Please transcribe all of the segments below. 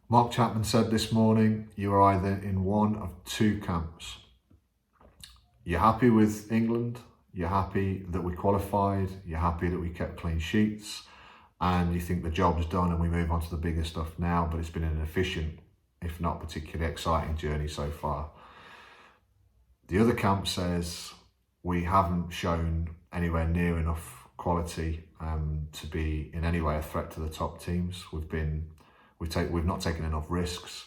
Mark Chapman said this morning, you are either in one of two camps. You're happy with England, you're happy that we qualified, you're happy that we kept clean sheets, and you think the job's done and we move on to the bigger stuff now, but it's been an efficient, if not particularly exciting journey so far. The other camp says we haven't shown anywhere near enough quality to be in any way a threat to the top teams. We've not taken enough risks.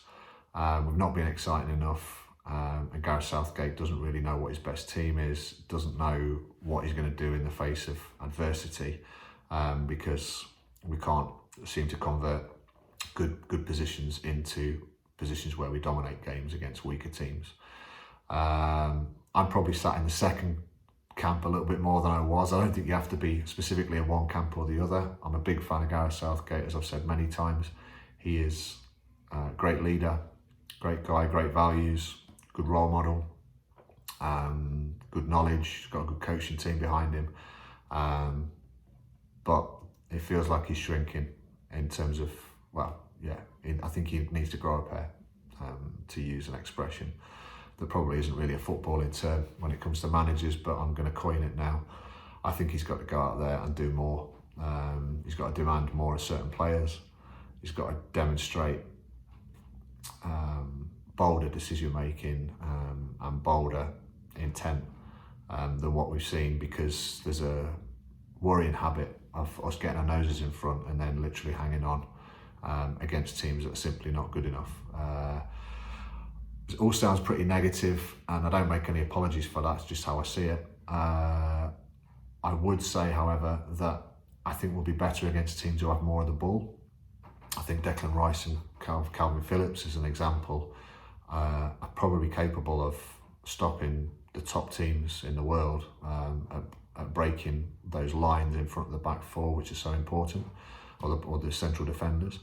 We've not been exciting enough. And Gareth Southgate doesn't really know what his best team is, doesn't know what he's going to do in the face of adversity, because we can't seem to convert good positions into positions where we dominate games against weaker teams. I'm probably sat in the second camp a little bit more than I was. I don't think you have to be specifically in one camp or the other. I'm a big fan of Gareth Southgate, as I've said many times. He is a great leader, great guy, great values, good role model, good knowledge, got a good coaching team behind him. But it feels like he's shrinking in terms of, I think he needs to grow a pair, to use an expression that probably isn't really a footballing term when it comes to managers, but I'm going to coin it now. I think he's got to go out there and do more. He's got to demand more of certain players. He's got to demonstrate bolder decision making and bolder intent than what we've seen, because there's a worrying habit of us getting our noses in front and then literally hanging on against teams that are simply not good enough. It all sounds pretty negative, and I don't make any apologies for that. It's just how I see it. I would say, however, that I think we'll be better against teams who have more of the ball. I think Declan Rice and Calvin Phillips, as an example, are probably capable of stopping the top teams in the world at breaking those lines in front of the back four, which is so important, or the central defenders.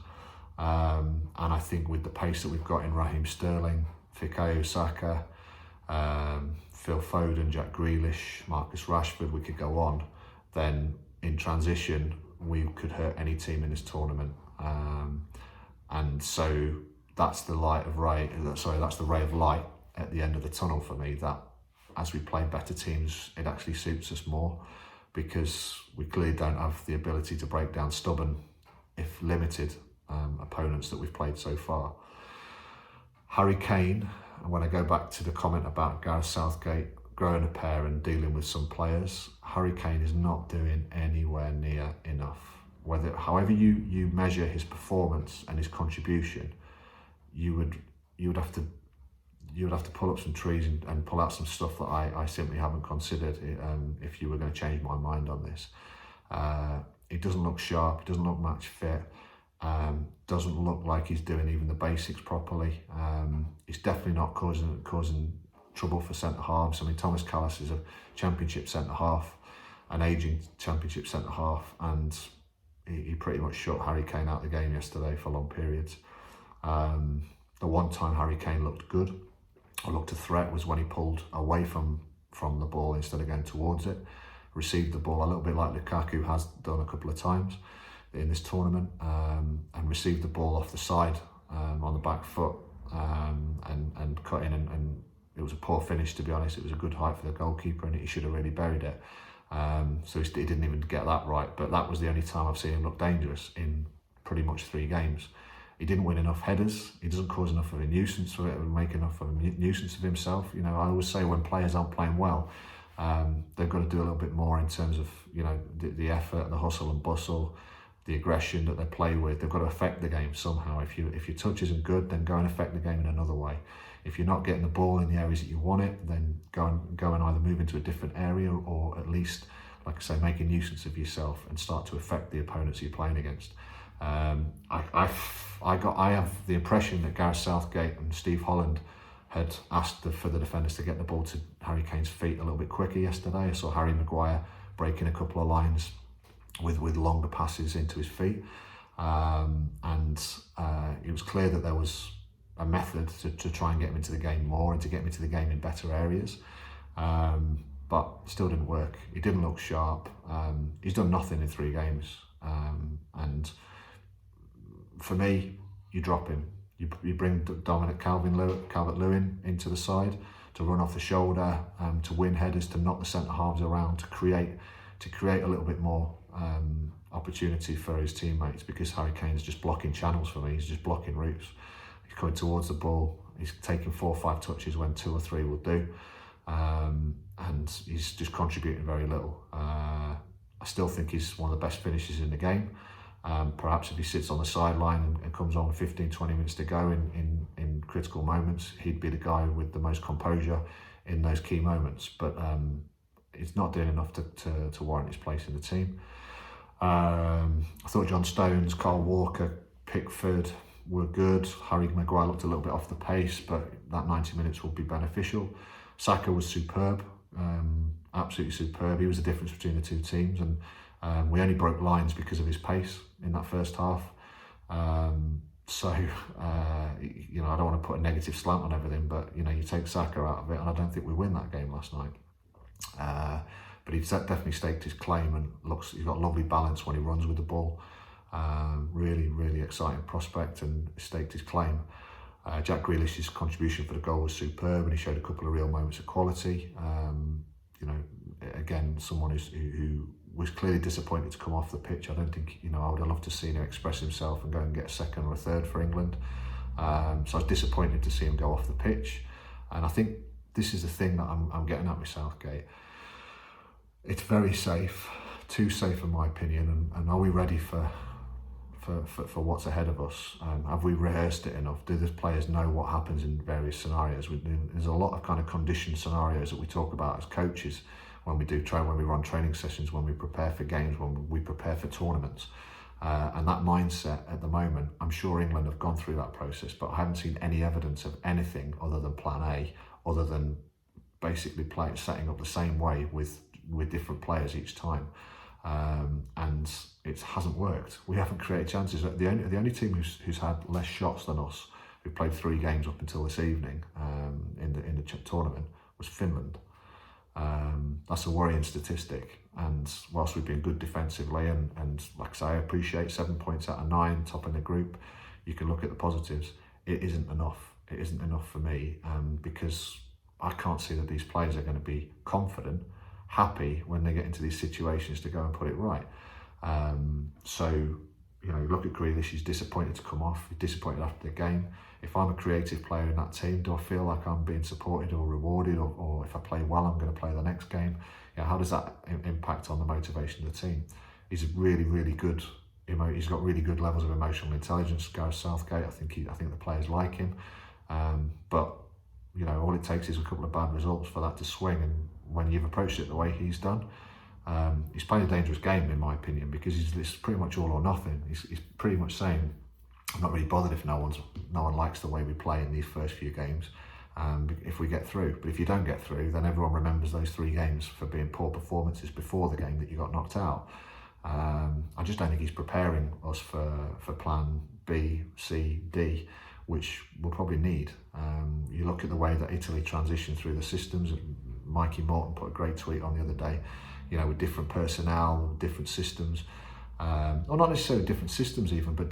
And I think with the pace that we've got in Raheem Sterling, Fikayo Saka, Phil Foden, Jack Grealish, Marcus Rashford, we could go on, then in transition we could hurt any team in this tournament. And so that's the that's the ray of light at the end of the tunnel for me, that as we play better teams, it actually suits us more, because we clearly don't have the ability to break down stubborn, if limited, opponents that we've played so far. Harry Kane, and when I go back to the comment about Gareth Southgate growing a pair and dealing with some players, Harry Kane is not doing anywhere near enough. However you measure his performance and his contribution, you would have to pull up some trees and pull out some stuff that I simply haven't considered if you were going to change my mind on this. He doesn't look sharp, he doesn't look match fit, doesn't look like he's doing even the basics properly. He's definitely not causing trouble for centre halves. I mean, Thomas Callas is a championship centre half, an ageing championship centre half, and he pretty much shut Harry Kane out of the game yesterday for long periods. The one time Harry Kane looked good or looked a threat was when he pulled away from the ball instead of going towards it, received the ball a little bit like Lukaku has done a couple of times in this tournament, and received the ball off the side on the back foot, and cut in, and it was a poor finish, to be honest. It was a good height for the goalkeeper and he should have really buried it. So he didn't even get that right, but that was the only time I've seen him look dangerous in pretty much 3 games. He didn't win enough headers, he doesn't cause enough of a nuisance for it, or make enough of a nuisance of himself. You know, I always say when players aren't playing well, they've got to do a little bit more in terms of, you know, the effort, the hustle and bustle, the aggression that they play with. They've got to affect the game somehow. If your touch isn't good, then go and affect the game in another way. If you're not getting the ball in the areas that you want it, then go and either move into a different area, or at least, like I say, make a nuisance of yourself and start to affect the opponents you're playing against. I have the impression that Gareth Southgate and Steve Holland had asked for the defenders to get the ball to Harry Kane's feet a little bit quicker yesterday. I saw Harry Maguire breaking a couple of lines with longer passes into his feet, and it was clear that there was a method to try and get him into the game more and to get him into the game in better areas, but still didn't work. He didn't look sharp. He's done nothing in 3 games, and for me, you drop him. You bring Dominic Calvert-Lewin into the side to run off the shoulder, to win headers, to knock the centre halves around, to create a little bit more opportunity for his teammates, because Harry Kane's just blocking channels for me. He's just blocking routes. He's coming towards the ball. He's taking 4 or 5 touches when 2 or 3 will do, and he's just contributing very little. I still think he's one of the best finishers in the game. Perhaps if he sits on the sideline and comes on with 15-20 minutes to go in critical moments, he'd be the guy with the most composure in those key moments. But he's not doing enough to warrant his place in the team. I thought John Stones, Kyle Walker, Pickford were good. Harry Maguire looked a little bit off the pace, but that 90 minutes will be beneficial. Saka was superb, absolutely superb. He was the difference between the two teams, and we only broke lines because of his pace in that first half. So I don't want to put a negative slant on everything, but you take Saka out of it, and I don't think we win that game last night. But he's definitely staked his claim, and he's got lovely balance when he runs with the ball. Really, really exciting prospect, and staked his claim. Jack Grealish's contribution for the goal was superb, and he showed a couple of real moments of quality. Again, someone who was clearly disappointed to come off the pitch. I don't think, I would have loved to see him express himself and go and get a second or a third for England. So I was disappointed to see him go off the pitch. And I think this is the thing that I'm getting at with Southgate. It's very safe, too safe in my opinion. And are we ready for what's ahead of us? Have we rehearsed it enough? Do the players know what happens in various scenarios? There's a lot of kind of conditioned scenarios that we talk about as coaches when we run training sessions, when we prepare for games, when we prepare for tournaments. And that mindset at the moment, I'm sure England have gone through that process, but I haven't seen any evidence of anything other than plan A, other than basically setting up the same way with different players each time. And it hasn't worked. We haven't created chances. The only team who's had less shots than us, who played 3 games up until this evening in the tournament, was Finland. That's a worrying statistic. And whilst we've been good defensively, and like I say, I appreciate 7 points out of 9, top in the group, you can look at the positives. It isn't enough. It isn't enough for me, because I can't see that these players are going to be confident, happy when they get into these situations to go and put it right. Look at Grealish. He's disappointed to come off. He's disappointed after the game. If I'm a creative player in that team, do I feel like I'm being supported or rewarded, or if I play well, I'm going to play the next game? How does that impact on the motivation of the team? He's really, really good. He's got really good levels of emotional intelligence, Gareth Southgate. I think the players like him. But all it takes is a couple of bad results for that to swing. And when you've approached it the way he's done, he's playing a dangerous game, in my opinion, because it's pretty much all or nothing. He's pretty much saying, I'm not really bothered if no one likes the way we play in these first few games, if we get through. But if you don't get through, then everyone remembers those 3 games for being poor performances before the game that you got knocked out. I just don't think he's preparing us for plan B, C, D, which we'll probably need. You look at the way that Italy transitioned through the systems. Mikey Morton put a great tweet on the other day, with different personnel, different systems. Or not necessarily different systems even, but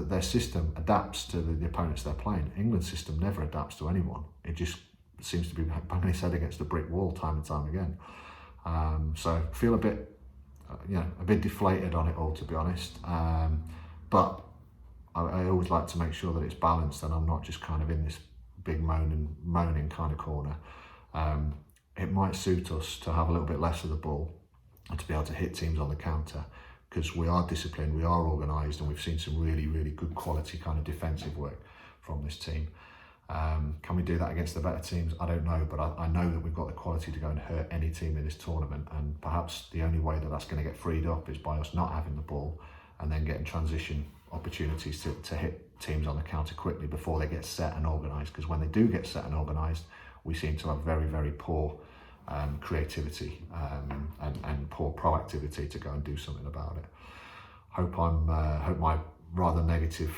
their system adapts to the opponents they're playing. England's system never adapts to anyone. It just seems to be banging its head against a brick wall time and time again. So I feel a bit deflated on it all, to be honest. But I always like to make sure that it's balanced, and I'm not just kind of in this big moaning kind of corner. It might suit us to have a little bit less of the ball and to be able to hit teams on the counter, because we are disciplined, we are organised, and we've seen some really, really good quality kind of defensive work from this team. Can we do that against the better teams? I don't know, but I know that we've got the quality to go and hurt any team in this tournament, and perhaps the only way that that's going to get freed up is by us not having the ball and then getting transition opportunities to hit teams on the counter quickly before they get set and organised, because when they do get set and organised, we seem to have very, very poor creativity and poor proactivity to go and do something about it. Hope my rather negative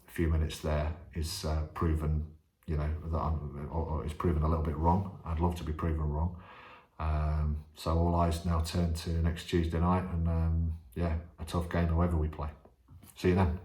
few minutes there is proven, that is proven a little bit wrong. I'd love to be proven wrong. So all eyes now turn to next Tuesday night, and a tough game however we play. See you then.